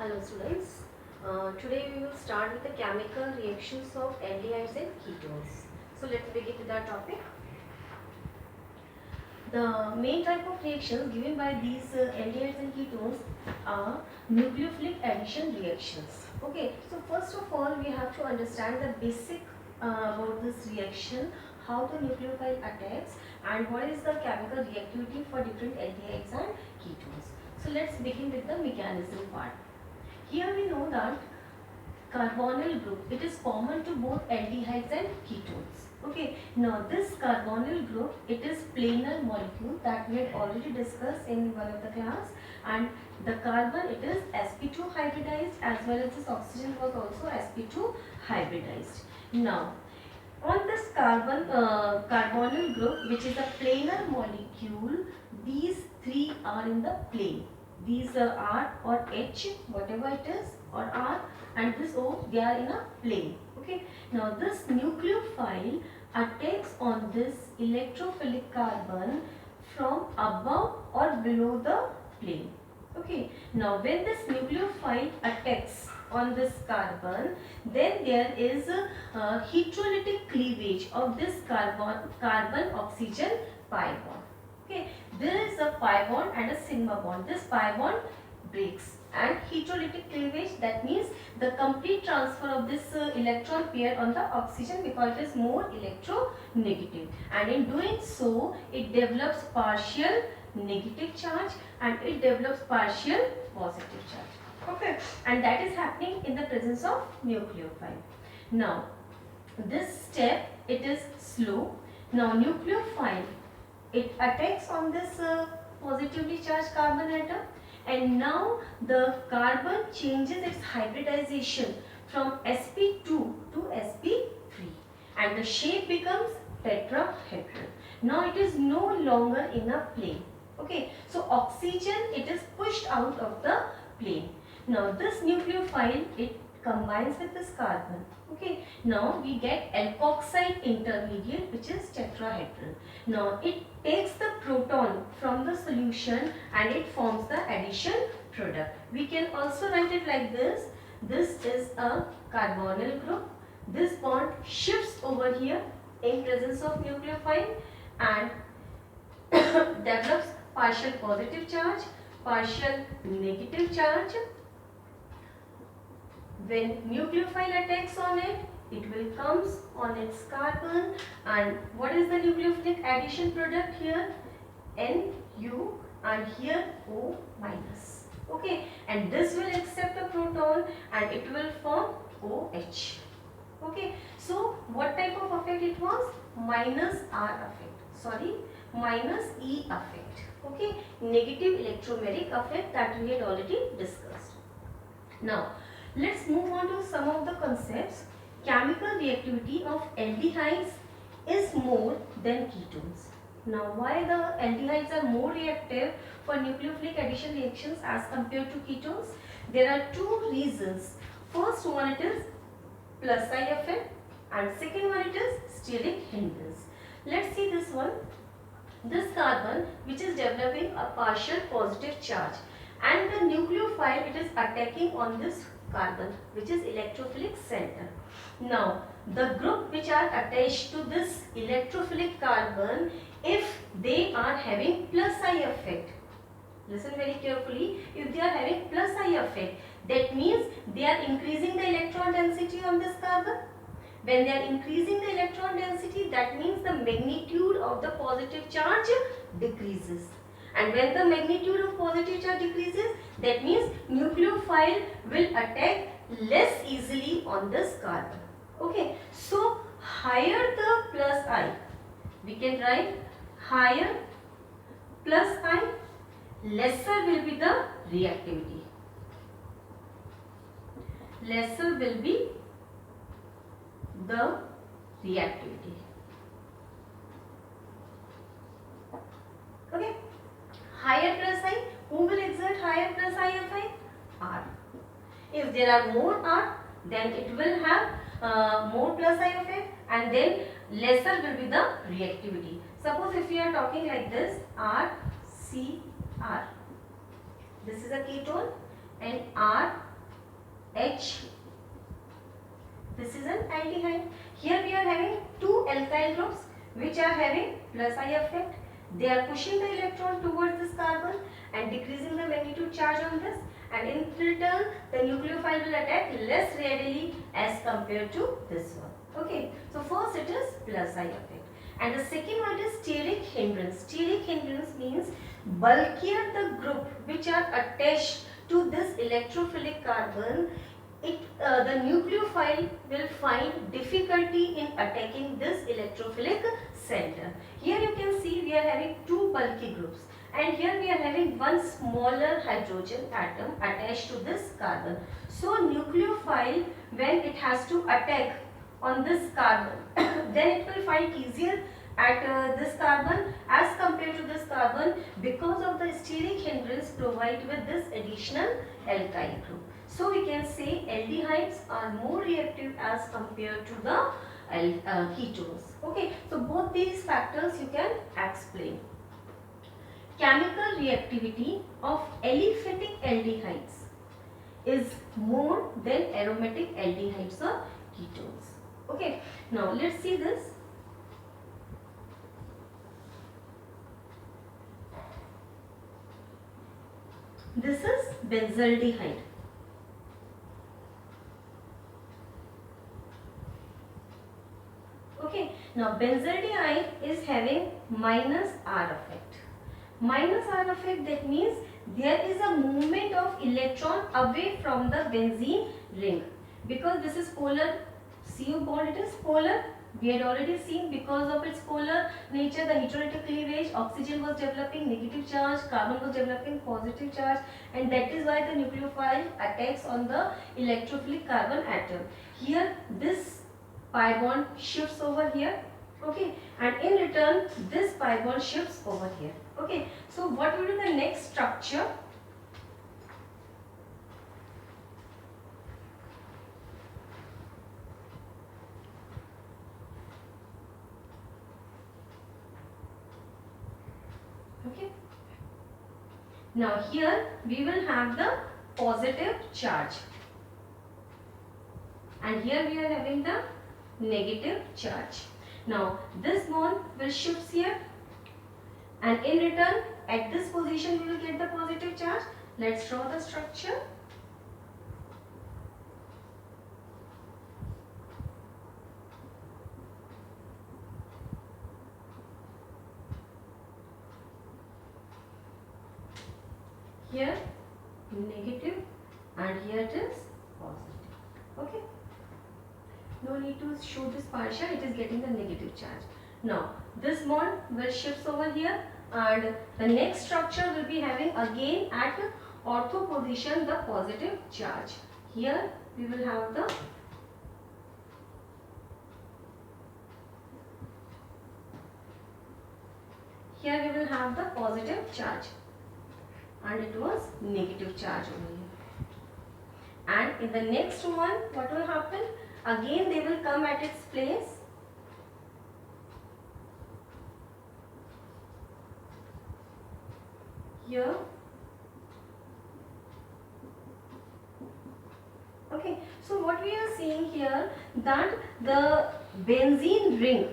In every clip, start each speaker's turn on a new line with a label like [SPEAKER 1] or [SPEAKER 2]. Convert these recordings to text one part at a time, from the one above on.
[SPEAKER 1] Hello students. Today we will start with the chemical reactions of aldehydes and ketones. So let's begin with our topic. The main type of reactions given by these aldehydes and ketones are nucleophilic addition reactions. Okay, so first of all we have to understand the basic about this reaction, how the nucleophile attacks and what is the chemical reactivity for different aldehydes and ketones. So let's begin with the mechanism part. Here we know that carbonyl group, it is common to both aldehydes and ketones. Okay, now this carbonyl group, it is planar molecule that we had already discussed in one of the class, and the carbon, it is sp2 hybridized, as well as this oxygen was also sp2 hybridized. Now on this carbonyl group, which is a planar molecule, these three are in the plane. These are R or H, whatever it is, or R, and this O, they are in a plane. Okay. Now this nucleophile attacks on this electrophilic carbon from above or below the plane. Okay. Now when this nucleophile attacks on this carbon, then there is a heterolytic cleavage of this carbon oxygen pi bond. Okay, there is a pi bond and a sigma bond. This pi bond breaks, and heterolytic cleavage, that means the complete transfer of this electron pair on the oxygen, because it is more electronegative, and in doing so it develops partial negative charge and it develops partial positive charge. Okay, and that is happening in the presence of nucleophile. Now this step, it is slow. Now nucleophile, it attacks on this positively charged carbon atom, and now the carbon changes its hybridization from sp2 to sp3, and the shape becomes tetrahedral. Now it is no longer in a plane. Okay, so oxygen, it is pushed out of the plane. Now this nucleophile, it combines with this carbon. Okay, now we get alkoxide intermediate, which is tetrahedral. Now it takes the proton from the solution and it forms the addition product. We can also write it like this. This is a carbonyl group. This bond shifts over here in presence of nucleophile and develops partial positive charge, partial negative charge. When nucleophile attacks on it, it will comes on its carbon, and what is the nucleophilic addition product here? Nu, and here O minus. Okay, and this will accept the proton and it will form OH. Okay, so what type of effect it was? Minus R effect. Sorry, minus E effect. Okay, negative electromeric effect that we had already discussed. Now let's move on to some of the concepts. Chemical reactivity of aldehydes is more than ketones. Now why the aldehydes are more reactive for nucleophilic addition reactions as compared to ketones? There are two reasons. First one, it is plus I effect, and second one, it is steric hindrance. Let's see this one. This carbon, which is developing a partial positive charge, and the nucleophile, it is attacking on this carbon, which is electrophilic center. Now the group which are attached to this electrophilic carbon, if they are having plus I effect, listen very carefully, if they are having plus I effect, that means they are increasing the electron density on this carbon. When they are increasing the electron density, that means the magnitude of the positive charge decreases. And when the magnitude of positive charge decreases, that means nucleophile will attack less easily on this carbon. Okay, so higher the plus I, we can write higher plus I, lesser will be the reactivity. Lesser will be the reactivity. Okay. Higher plus I, who will exert higher plus I of I? R. If there are more R, then it will have more plus I of it, and then lesser will be the reactivity. Suppose if we are talking like this, R, C, R. This is a ketone, and R, H. This is an aldehyde. Here we are having two alkyl groups which are having plus I effect. They are pushing the electron towards this carbon and decreasing the magnitude charge on this, and in return the nucleophile will attack less readily as compared to this one. Okay, so first it is plus I effect, and the second one is steric hindrance. Steric hindrance means bulkier the group which are attached to this electrophilic carbon, the nucleophile will find difficulty in attacking this electrophilic center. Here you can see we are having two bulky groups, and here we are having one smaller hydrogen atom attached to this carbon. So nucleophile, when it has to attack on this carbon then it will find easier at this carbon as compared to this carbon, because of the steric hindrance provided with this additional alkyl group. So we can say aldehydes are more reactive as compared to the ketones. Okay, so both these factors you can explain. Chemical reactivity of aliphatic aldehydes is more than aromatic aldehydes or ketones. Okay, now let's see this. This is benzaldehyde. Okay, now benzaldehyde is having minus R effect. Minus R effect, that means there is a movement of electron away from the benzene ring, because this is polar CO bond, it is polar. We had already seen, because of its polar nature, the heterolytic cleavage, oxygen was developing negative charge, carbon was developing positive charge, and that is why the nucleophile attacks on the electrophilic carbon atom. Here this pi bond shifts over here, okay, and in return this pi bond shifts over here. Okay, so what will be the next structure? Okay, now here we will have the positive charge, and here we are having the negative charge. Now this bond will shift here, and in return at this position we will get the positive charge. Let's draw the structure. Here negative and here it is positive. Okay, no need to show this partial, it is getting the negative charge. Now this bond will shift over here, and the next structure will be having again at ortho position the positive charge. Here we will have the positive charge, and it was negative charge over here. And in the next one, what will happen? Again they will come at its place. Here. Okay, so what we are seeing here, that the benzene ring,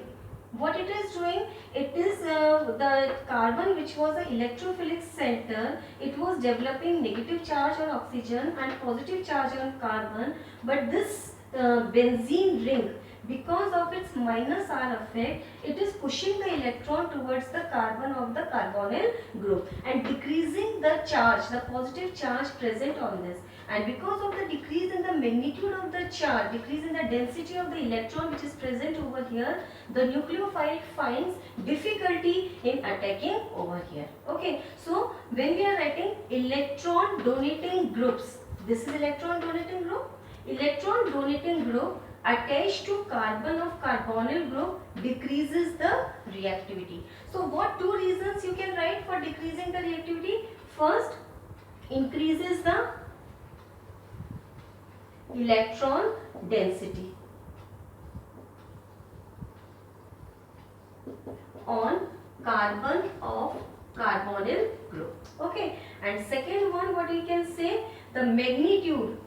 [SPEAKER 1] what it is doing, it is the carbon which was the electrophilic center, it was developing negative charge on oxygen and positive charge on carbon, but this benzene ring, because of its minus R effect, it is pushing the electron towards the carbon of the carbonyl group and decreasing the charge, the positive charge present on this. And because of the decrease in the magnitude of the charge, decrease in the density of the electron which is present over here, the nucleophile finds difficulty in attacking over here. Okay, so when we are writing electron donating groups, this is electron donating group. Electron donating group attached to carbon of carbonyl group decreases the reactivity. So what two reasons you can write for decreasing the reactivity? First, increases the electron density on carbon of carbonyl group. Okay, and second one, what we can say, the magnitude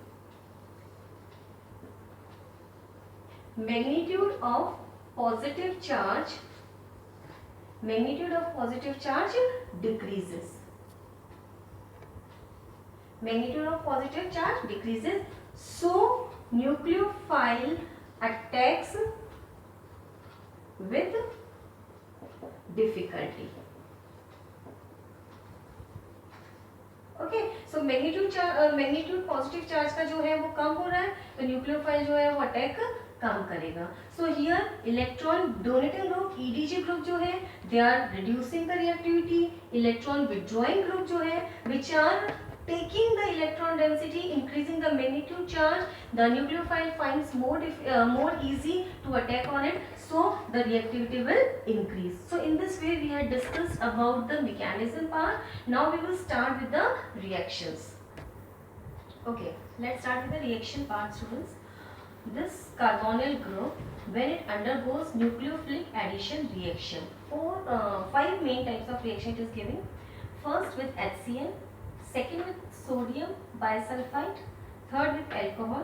[SPEAKER 1] magnitude of positive charge decreases. Magnitude of positive charge decreases, so nucleophile attacks with difficulty. Okay, so magnitude positive charge का जो है वो कम हो रहा है, तो nucleophile जो है वो अटैक कम करेगा. So here electron donating group EDG group जो है they are reducing the reactivity. Electron withdrawing group जो है which are taking the electron density, increasing the magnitude charge, the nucleophile finds more easy to attack on it, so the reactivity will increase. So in this way we had discussed about the mechanism part. Now we will start with the reactions. Okay, let's start with the reaction part, students. This carbonyl group, when it undergoes nucleophilic addition reaction, five main types of reaction it is giving. First with HCl, second with sodium bisulfite, third with alcohol,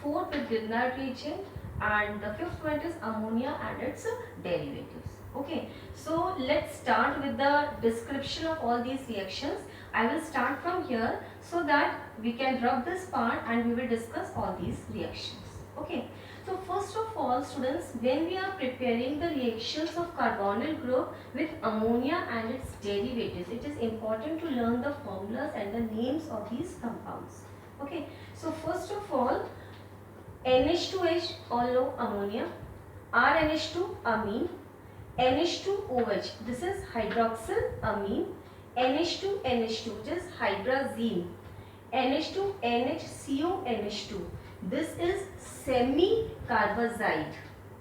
[SPEAKER 1] fourth with Grignard reagent, and the fifth one is ammonia and its derivatives. Okay, so let's start with the description of all these reactions. I will start from here so that we can rub this part and we will discuss all these reactions. Okay, so first of all, students, when we are preparing the reactions of carbonyl group with ammonia and its derivatives, it is important to learn the formulas and the names of these compounds. Okay, so first of all, NH2H, all know ammonia, RNH2 amine, NH2OH, this is hydroxyl amine, NH2NH2, which is hydrazine, NH2NHCONH2, this is semi-carbazide.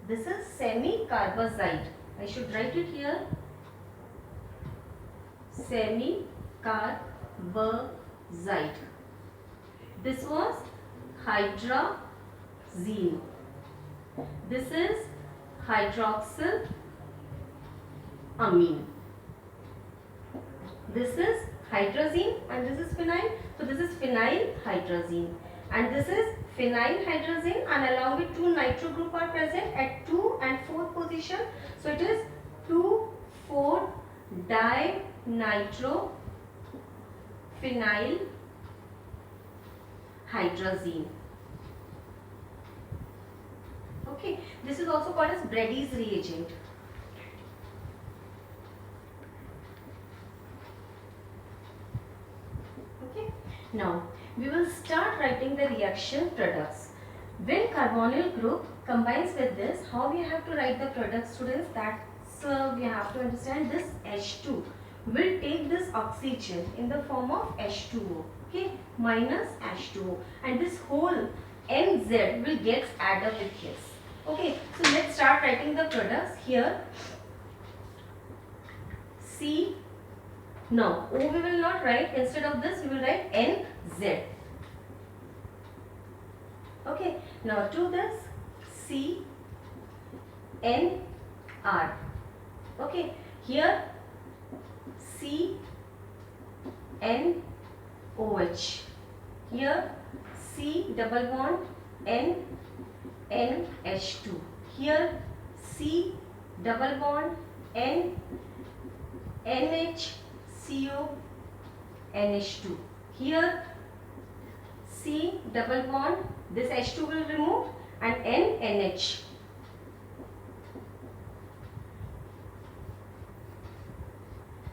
[SPEAKER 1] This is semi-carbazide. I should write it here. Semi-carbazide. This was hydrazine. This is hydroxyl amine. This is hydrazine and this is phenyl. So this is phenyl hydrazine. And this is phenyl hydrazine, and along with two nitro group are present at 2 and 4th position. So it is 2,4 dinitro phenyl hydrazine. Okay, this is also called as Brady's reagent. Okay, now we will start writing the reaction products. When carbonyl group combines with this, how we have to write the product, students? That's we have to understand this H2 will take this oxygen in the form of H2O, okay, minus H2O, and this whole NZ will get added up with this. Okay, so let's start writing the products here. C. No, O we will not write. Instead of this, we will write NZ. Okay, now to this C N R. Okay, here C N O H. Here C double bond N N H 2. Here C double bond N NHCO NH2. Here C double bond, this H2 will remove, and NH.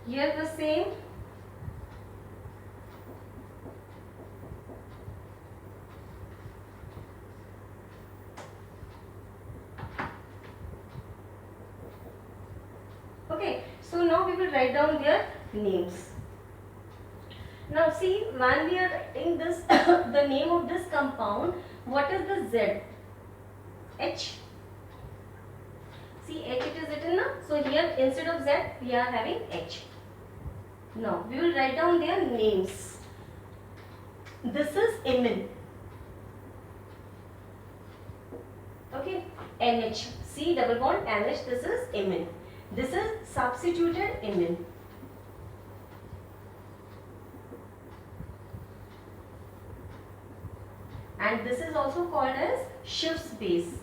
[SPEAKER 1] Here the same. Okay, so now we will write down their names. Now see, when we are writing this, the name of this compound, what is the Z? H. See, H it is written now. So here instead of Z, we are having H. Now we will write down their names. This is imine. Okay, NH. C double bond NH. This is imine. This is substituted imine. And this is also called as Schiff's base.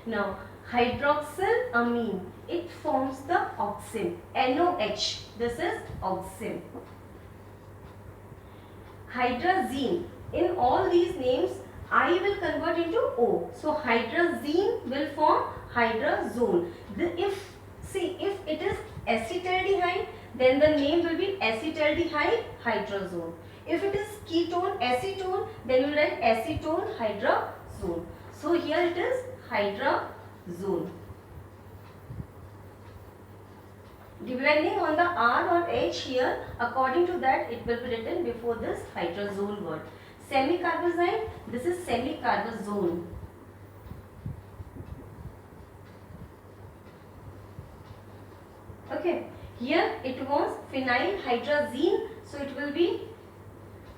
[SPEAKER 1] Now hydroxylamine, it forms the oxime, NOH. This is oxime. Hydrazine, in all these names I will convert into O. So hydrazine will form hydrazone. If it is acetaldehyde, then the name will be acetaldehyde hydrazone. If it is ketone, acetone, then you write acetone hydrazone. So here it is hydrazone. Depending on the R or H here, according to that it will be written before this hydrazone word. Semicarbazide, this is semicarbazone. Okay, here it was phenylhydrazine, so it will be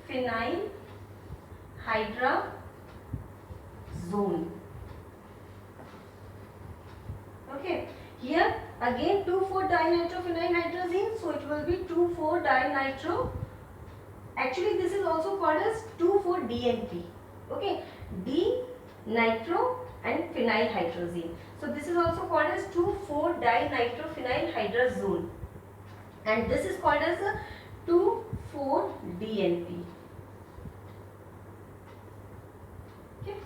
[SPEAKER 1] phenylhydrazone. Okay, here again 2,4-dinitrophenylhydrazine, so it will be 2,4-dinitro. Actually this is also called as 2,4-DNP. Okay, D-nitro and phenylhydrazine. So this is also called as 2,4-dinitrophenylhydrazone, and this is called as a 2,4-DNP. Okay,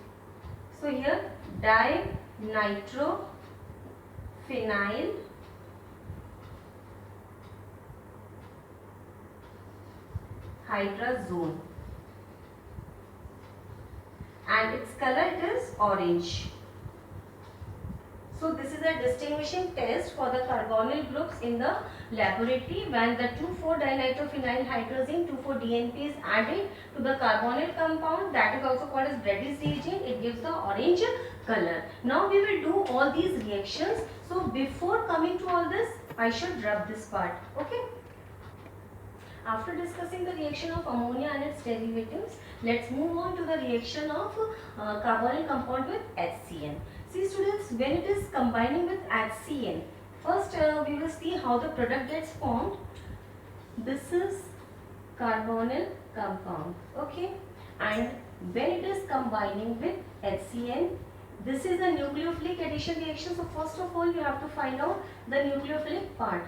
[SPEAKER 1] so here dinitrophenylhydrazone, and its color it is orange. So this is a distinguishing test for the carbonyl groups in the laboratory. When the 2,4-dinitrophenylhydrazine 2,4-DNP is added to the carbonyl compound, that is also called as Brady's reagent, it gives the orange color. Now we will do all these reactions. So before coming to all this, I should rub this part. Okay. After discussing the reaction of ammonia and its derivatives, let's move on to the reaction of carbonyl compound with HCN. See students, when it is combining with HCN, first we will see how the product gets formed. This is carbonyl compound, okay, and when it is combining with HCN, this is a nucleophilic addition reaction. So first of all you have to find out the nucleophilic part.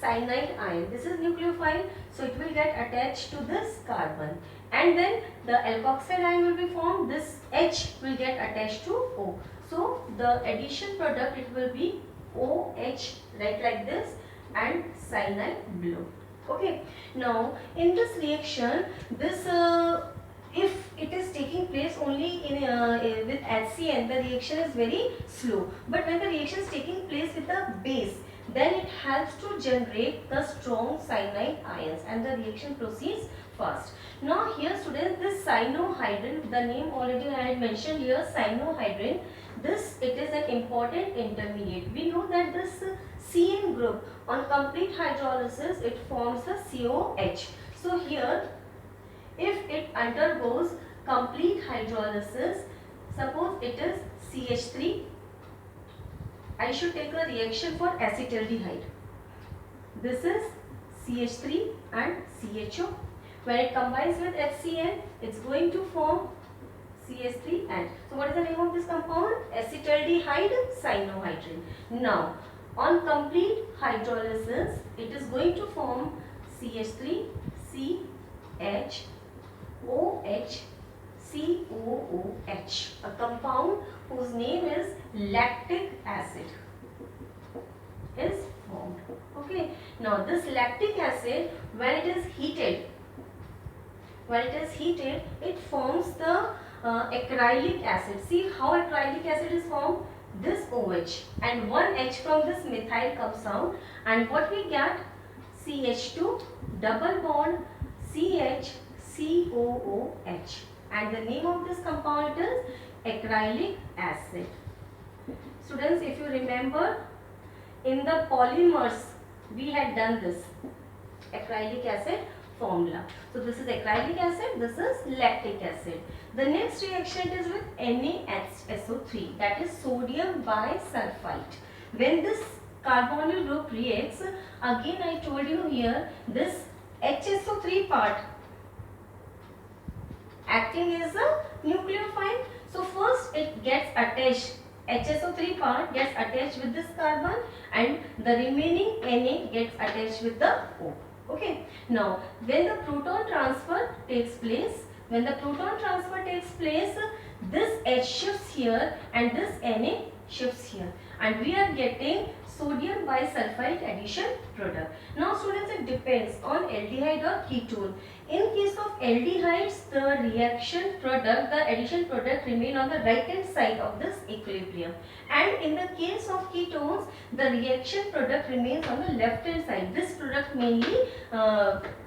[SPEAKER 1] Cyanide ion, this is nucleophile, so it will get attached to this carbon, and then the alkoxide ion will be formed. This H will get attached to O. So the addition product, it will be OH, like this, and cyanide blue. Okay. Now in this reaction, this if it is taking place only in with HCN, the reaction is very slow. But when the reaction is taking place with the base, then it helps to generate the strong cyanide ions, and the reaction proceeds fast. Now here students, this cyanohydrin, the name already I had mentioned here, cyanohydrin, this it is an important intermediate. We know that this CN group on complete hydrolysis, it forms the COH. So here if it undergoes complete hydrolysis, suppose it is CH3, I should take a reaction for acetaldehyde. This is CH3 and CHO. When it combines with HCN, it's going to form CH3 and. So what is the name of this compound? Acetaldehyde cyanohydrin. Now on complete hydrolysis, it is going to form CH3, CH, OH, COOH, a compound whose name is lactic acid is formed. Okay. Now this lactic acid, when it is heated, it forms the acrylic acid. See how acrylic acid is formed? This OH and one H from this methyl comes out, and what we get? CH2 double bond CH COOH, and the name of this compound is acrylic acid. Students, if you remember, in the polymers we had done this acrylic acid formula. So this is acrylic acid, this is lactic acid. The next reaction is with NaSO3, that is sodium bisulfite. When this carbonyl group reacts, again I told you here, this HSO3 part acting as a nucleophile. So first it gets attached, HSO3 part gets attached with this carbon and the remaining Na gets attached with the O. Okay. Now, when the proton transfer takes place, this H shifts here and this Na shifts here, and we are getting sodium bisulfite addition product. Now students, it depends on aldehyde or ketone. In case of aldehydes, the reaction product, the addition product remain on the right hand side of this equilibrium, and in the case of ketones, the reaction product remains on the left hand side. This product mainly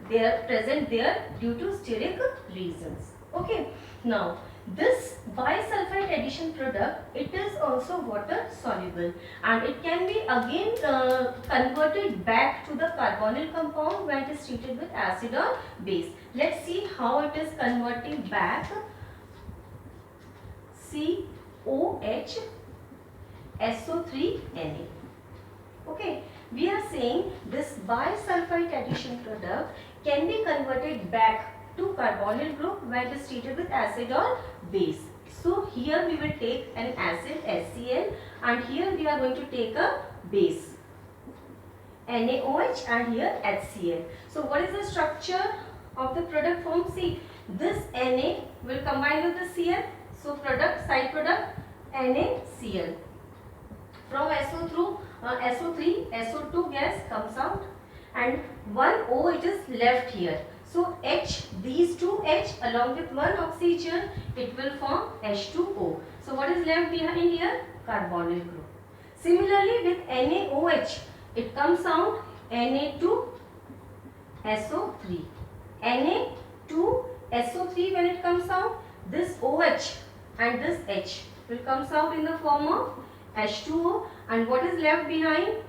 [SPEAKER 1] they are present there due to steric reasons. Okay. Now, this bisulfite addition product, it is also water soluble, and it can be again converted back to the carbonyl compound when it is treated with acid or base. Let's see how it is converting back. COH SO3Na. Okay, we are saying this bisulfite addition product can be converted back to carbonyl group when it is treated with acid or base. So here we will take an acid HCl, and here we are going to take a base NaOH, and here HCl. So what is the structure of the product form? See, this Na will combine with the Cl. So product, side product NaCl. From SO3, SO2 gas comes out, and one O it is left here. So H, these two H along with one oxygen, it will form H2O. So what is left behind here? Carbonyl group. Similarly with NaOH, it comes out Na2SO3. Na2SO3, when it comes out, this OH and this H will comes out in the form of H2O, and what is left behind?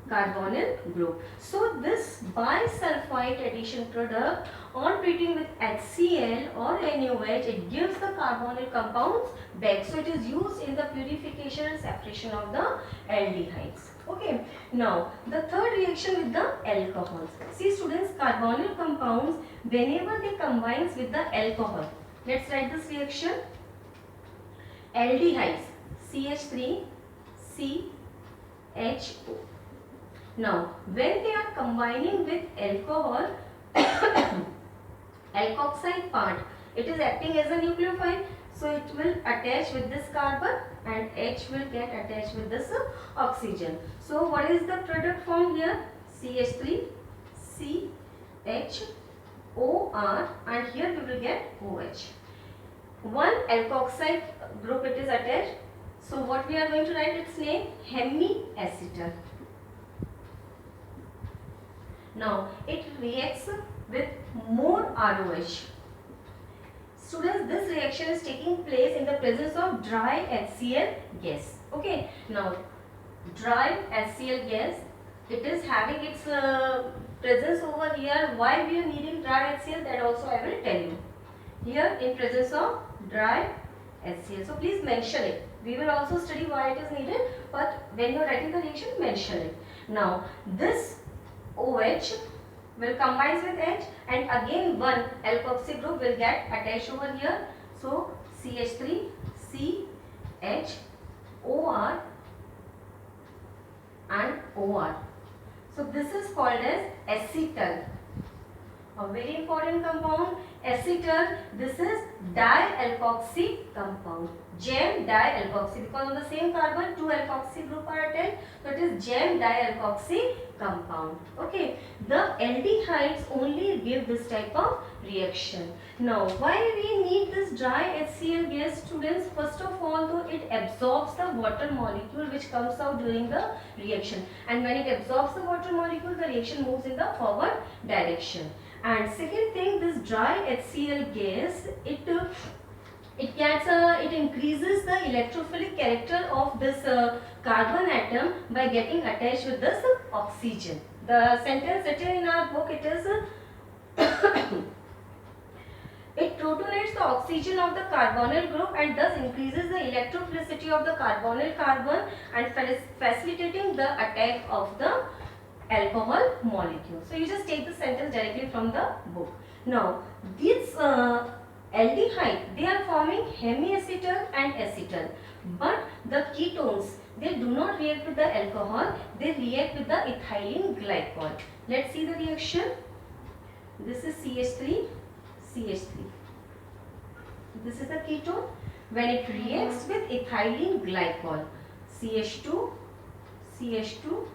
[SPEAKER 1] Carbonyl group. So this bisulfite addition product, on treating with HCl or NaOH, it gives the carbonyl compounds back. So it is used in the purification and separation of the aldehydes. Okay. Now the third reaction with the alcohols. See students, carbonyl compounds, whenever they combines with the alcohol, let's write this reaction. Aldehydes CH3CHO. Now, when they are combining with alcohol, alkoxide part, it is acting as a nucleophile. So, it will attach with this carbon and H will get attached with this oxygen. So, what is the product form here? CH3, CHOR, and here we will get OH. One alkoxide group it is attached. So, what we are going to write its name? Hemiacetal. Now, it reacts with more ROH. Students, this reaction is taking place in the presence of dry HCl gas. Okay. Now, dry HCl gas, it is having its presence over here. Why we are needing dry HCl, that also I will tell you. Here in presence of dry HCl. So, please mention it. We will also study why it is needed, but when you are writing the reaction, mention it. Now, this OH will combine with H, and again one alkoxy group will get attached over here. So CH3, CHOR and OR. So this is called as acetal. A very important compound, acetal. This is dialkoxy compound. Gem dialkoxy, because on the same carbon two alkoxy group are attached, so it is gem dialkoxy compound. Okay, the aldehydes only give this type of reaction. Now, why we need this dry HCl gas, students? First of all, though, it absorbs the water molecule which comes out during the reaction, and when it absorbs the water molecule, the reaction moves in the forward direction. And second thing, this dry HCl gas, it increases the electrophilic character of this carbon atom by getting attached with this oxygen. The sentence written in our book, it is it protonates the oxygen of the carbonyl group and thus increases the electrophilicity of the carbonyl carbon and facilitating the attack of the alcohol molecule. So you just take the sentence directly from the book. Now these aldehyde, they are forming hemiacetal and acetal. But the ketones, they do not react with the alcohol, they react with the ethylene glycol. Let's see the reaction. This is CH3, CH3. This is the ketone. When it reacts with ethylene glycol, CH2, CH2,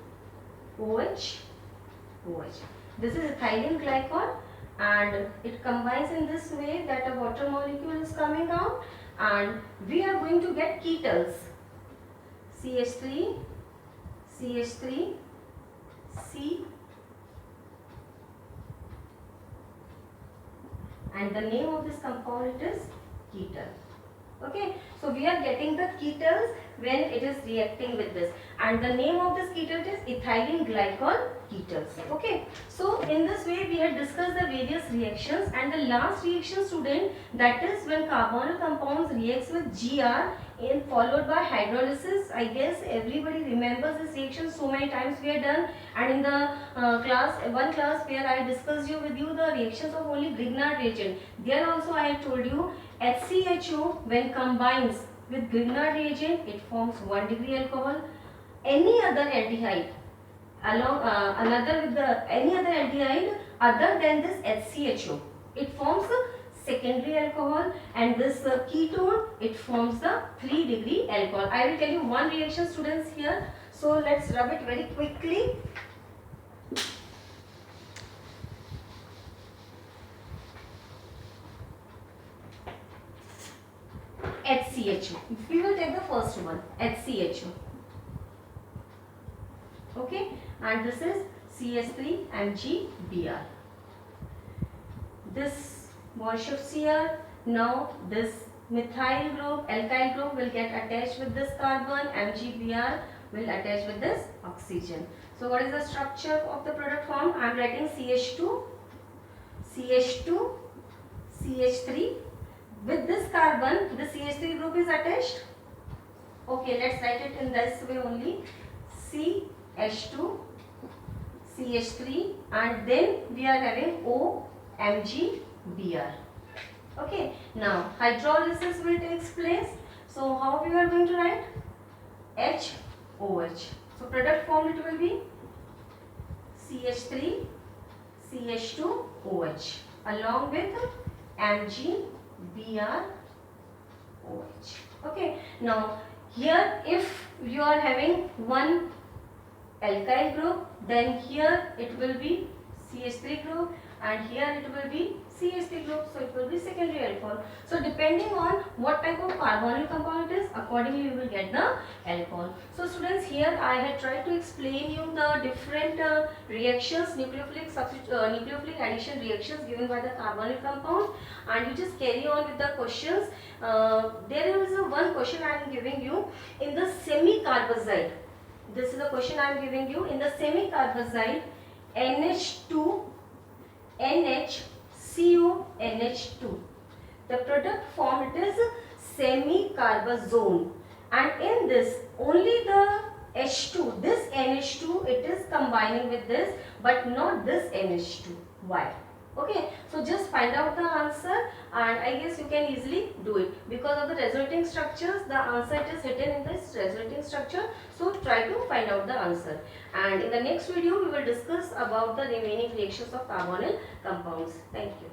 [SPEAKER 1] OH, OH. This is ethylene glycol, and it combines in this way that a water molecule is coming out, and we are going to get ketones. CH3, CH3, C, and the name of this compound is ketone. Okay, so we are getting the ketones when it is reacting with this, and the name of this ketone is ethylene glycol ketones. Okay, so in this way we had discussed the various reactions, and the last reaction, student, that is when carbonyl compounds reacts with Gr in followed by hydrolysis. I guess everybody remembers this reaction, so many times we are done, and in the one class where I discussed with you the reactions of only Grignard reagent, there also I had told you HCHO when combines with Grignard reagent, it forms 1 degree alcohol. Any other aldehyde along another with the any other aldehyde other than this HCHO, it forms a secondary alcohol, and this ketone, it forms the 3 degree alcohol. I will tell you one reaction, students, here. So let's rub it very quickly. HCHO. We will take the first one, HCHO. Okay, and this is CH3MgBr. This bond shifts here. Now this methyl group, alkyl group will get attached with this carbon. MgBr will attach with this oxygen. So what is the structure of the product form? I am writing CH2, CH2, CH3. With this carbon, the CH3 group is attached. Okay, let's write it in this way only. CH2, CH3, and then we are having OMgBr. Okay, now hydrolysis will take place. So how we are going to write? HOH. So product form it will be CH3, CH2, OH along with MgBr, OH. Okay, now here if you are having one alkyl group, then here it will be CH3 group, and here it will be CH3 group, so it will be secondary alcohol. So depending on what type of carbonyl compound it is, accordingly you will get the alcohol. So students, here I had tried to explain you the different reactions, nucleophilic addition reactions given by the carbonyl compound, and you just carry on with the questions. There is one question I am giving you in the semi-carbazide. This is the question I am giving you. In the semi-carbazide, NH2, NHCO, NH2. The product form, it is semi-carbazone, and in this only the H2, this NH2, it is combining with this, but not this NH2. Why? Okay, so just find out the answer, and I guess you can easily do it because of the resulting structures. The answer is hidden in this resulting structure, so try to find out the answer. And in the next video we will discuss about the remaining reactions of carbonyl compounds. Thank you.